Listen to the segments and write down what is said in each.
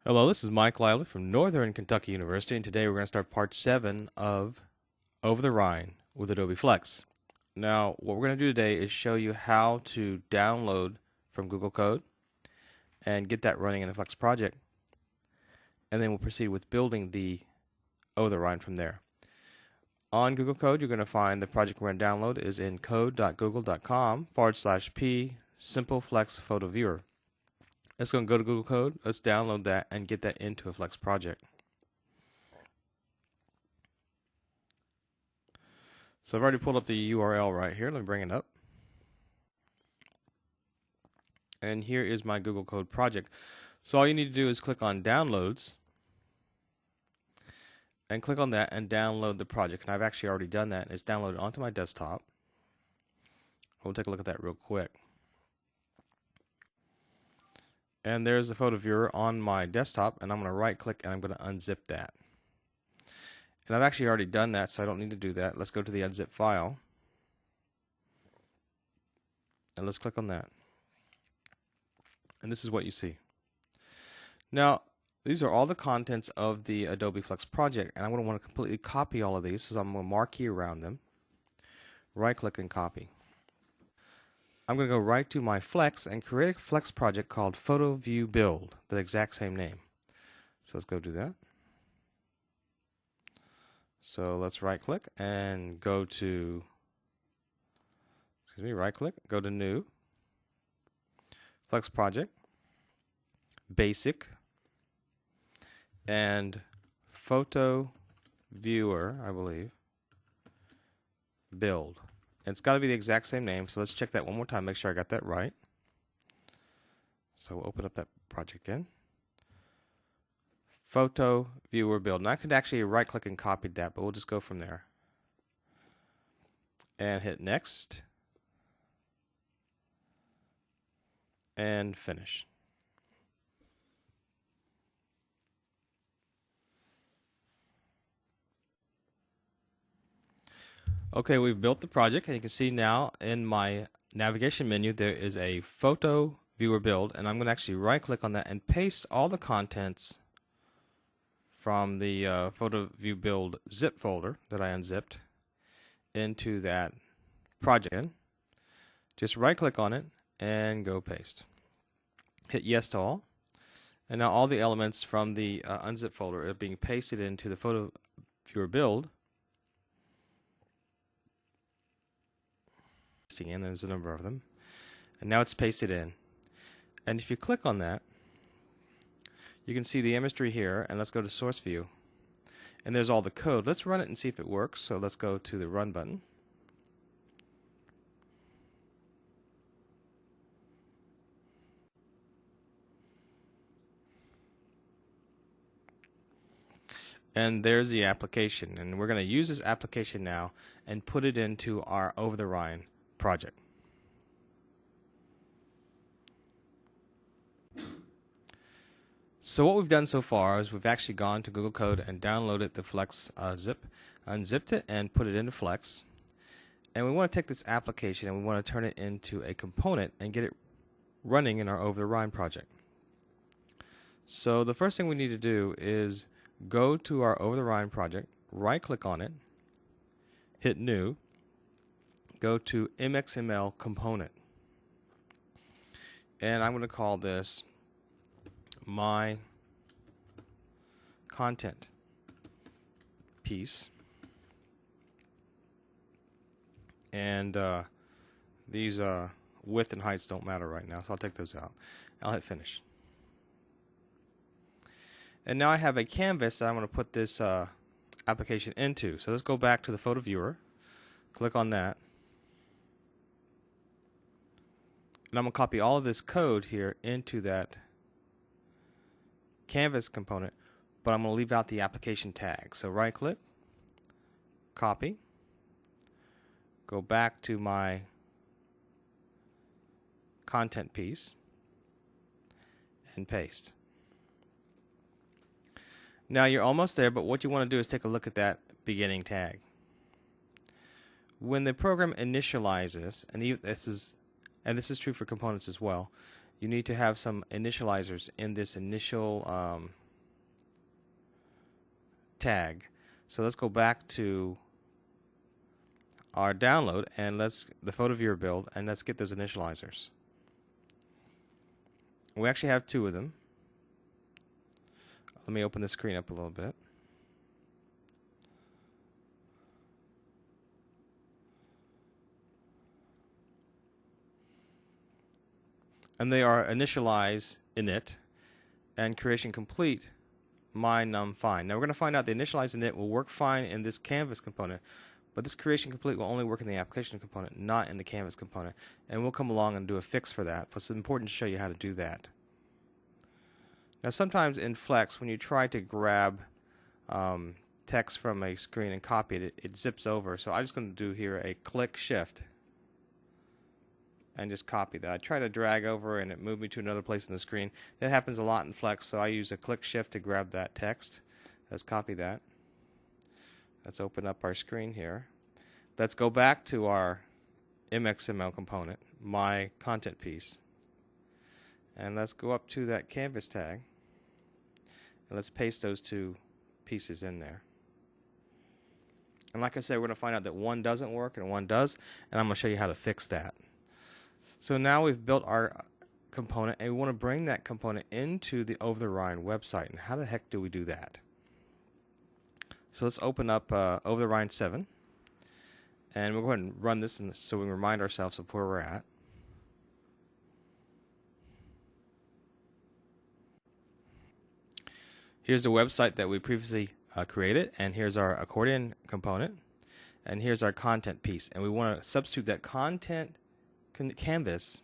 Hello, this is Mike Lively from Northern Kentucky University, and today we're going to start part 7 of Over the Rhine with Adobe Flex. Now, what we're going to do today is show you how to download from Google Code and get that running in a Flex project, and then we'll proceed with building the Over the Rhine from there. On Google Code, you're going to find the project we're going to download is in code.google.com/p Simple Flex Photo Viewer. Let's go to Google Code. Let's download that and get that into a Flex project. So I've already pulled up the URL right here. Let me bring it up. And here is my Google Code project. So all you need to do is click on Downloads and click on that and download the project. And I've actually already done that. It's downloaded onto my desktop. We'll take a look at that real quick. And there's a photo viewer on my desktop, and I'm going to right click and I'm going to unzip that. And I've actually already done that, so I don't need to do that. Let's go to the unzip file and let's click on that. And this is what you see. Now, these are all the contents of the Adobe Flex project, and I'm going to want to completely copy all of these, so I'm going to marquee around them. Right click and copy. I'm going to go right to my Flex and create a Flex project called Photo View Build, the exact same name. So let's go do that. So let's right click and go to, right click, go to New, Flex Project, Basic, and Photo Viewer, I believe, Build. And it's got to be the exact same name, so let's check that one more time, make sure I got that right. So we'll open up that project again. Photo Viewer Build. And I could actually right click and copy that, but we'll just go from there. And hit Next. And finish. Okay, we've built the project, and you can see now in my navigation menu there is a Photo Viewer Build, and I'm going to actually right click on that and paste all the contents from the Photo View Build zip folder that I unzipped into that project. Just right click on it and go paste. Hit yes to all, and now all the elements from the unzip folder are being pasted into the Photo Viewer Build. In. There's a number of them, and now it's pasted in. And if you click on that, you can see the imagery here, and let's go to Source View, and there's all the code. Let's run it and see if it works. So let's go to the Run button. And there's the application, and we're going to use this application now and put it into our Over the Rhine project. So what we've done so far is we've actually gone to Google Code and downloaded the Flex zip, unzipped it, and put it into Flex. And we want to take this application and we want to turn it into a component and get it running in our Over the Rhine project. So the first thing we need to do is go to our Over the Rhine project, right click on it, hit New, go to MXML component, and I'm going to call this my content piece, and these width and heights don't matter right now, so I'll take those out. I'll hit finish, and now I have a canvas that I'm going to put this application into. So let's go back to the photo viewer, click on that, and I'm going to copy all of this code here into that canvas component, but I'm going to leave out the application tag. So right click, copy, go back to my content piece, and paste. Now you're almost there, but what you want to do is take a look at that beginning tag. When the program initializes, and this is true for components as well, you need to have some initializers in this initial tag. So let's go back to our download and the photo viewer build, and let's get those initializers. We actually have two of them. Let me open the screen up a little bit. And they are initialize init and creation complete my num fine. Now we're going to find out the initialize init will work fine in this canvas component, but this creation complete will only work in the application component, not in the canvas component. And we'll come along and do a fix for that. But it's important to show you how to do that. Now sometimes in Flex, when you try to grab text from a screen and copy it, it zips over. So I'm just going to do here a click shift and just copy that. I try to drag over and it moved me to another place in the screen. That happens a lot in Flex, so I use a click shift to grab that text. Let's copy that. Let's open up our screen here. Let's go back to our MXML component, my content piece. And let's go up to that canvas tag. And let's paste those two pieces in there. And like I said, we're going to find out that one doesn't work and one does. And I'm going to show you how to fix that. So now we've built our component, and we want to bring that component into the Over the Rhine website. And how the heck do we do that? So let's open up Over the Rhine 7, and we'll go ahead and run this so we can remind ourselves of where we're at. Here's the website that we previously created, and here's our accordion component, and here's our content piece. And we want to substitute that content canvas.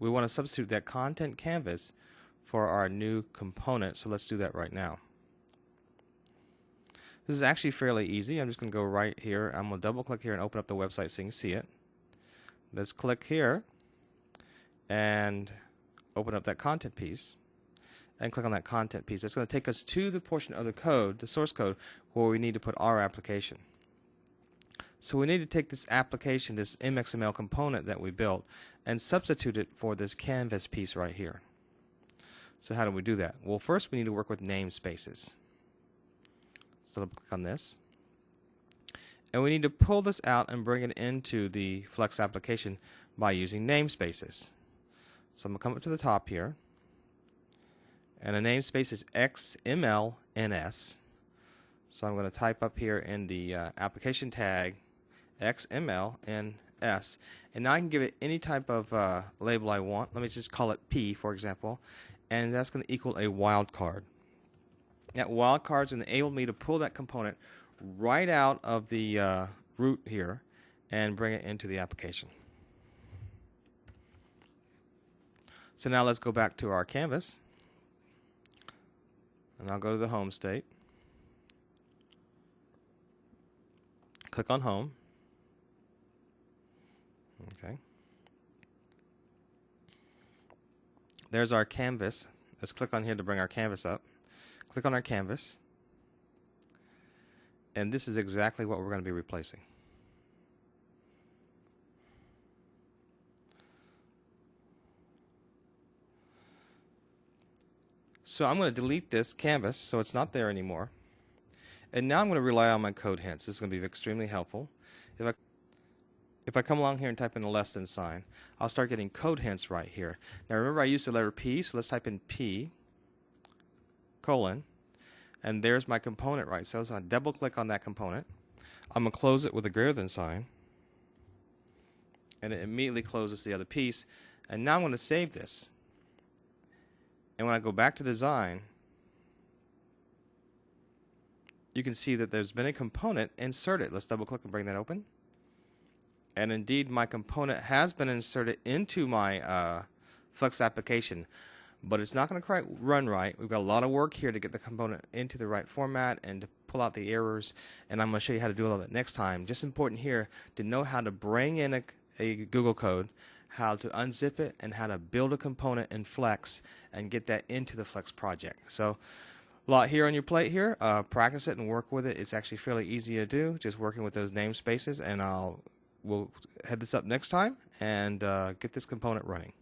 We want to substitute that content canvas for our new component. So let's do that right now. This is actually fairly easy. I'm just going to go right here. I'm going to double click here and open up the website so you can see it. Let's click here and open up that content piece and click on that content piece. That's going to take us to the portion of the code, the source code, where we need to put our application. So we need to take this application, this MXML component that we built, and substitute it for this canvas piece right here. So how do we do that? Well, first we need to work with namespaces. So double click on this. And we need to pull this out and bring it into the Flex application by using namespaces. So I'm going to come up to the top here. And a namespace is XMLNS. So I'm going to type up here in the application tag XMLNS, and now I can give it any type of label I want. Let me just call it P, for example, and that's going to equal a wildcard. That wildcard is going to enable me to pull that component right out of the root here and bring it into the application. So now let's go back to our canvas, and I'll go to the home state. Click on home. Okay. There's our canvas. Let's click on here to bring our canvas up. Click on our canvas. And this is exactly what we're going to be replacing. So I'm going to delete this canvas so it's not there anymore. And now I'm going to rely on my code hints. This is going to be extremely helpful. If I come along here and type in a less than sign, I'll start getting code hints right here. Now remember I used the letter P, so let's type in P, colon, and there's my component right. So I double click on that component. I'm going to close it with a greater than sign, and it immediately closes the other piece. And now I'm going to save this. And when I go back to design, you can see that there's been a component inserted. Let's double click and bring that open. And indeed, my component has been inserted into my Flex application, but it's not going to quite run right. We've got a lot of work here to get the component into the right format and to pull out the errors, and I'm going to show you how to do all that next time. Just important here to know how to bring in a Google code, how to unzip it, and how to build a component in Flex and get that into the Flex project. So a lot here on your plate here. Practice it and work with it. It's actually fairly easy to do, just working with those namespaces, and we'll head this up next time and get this component running.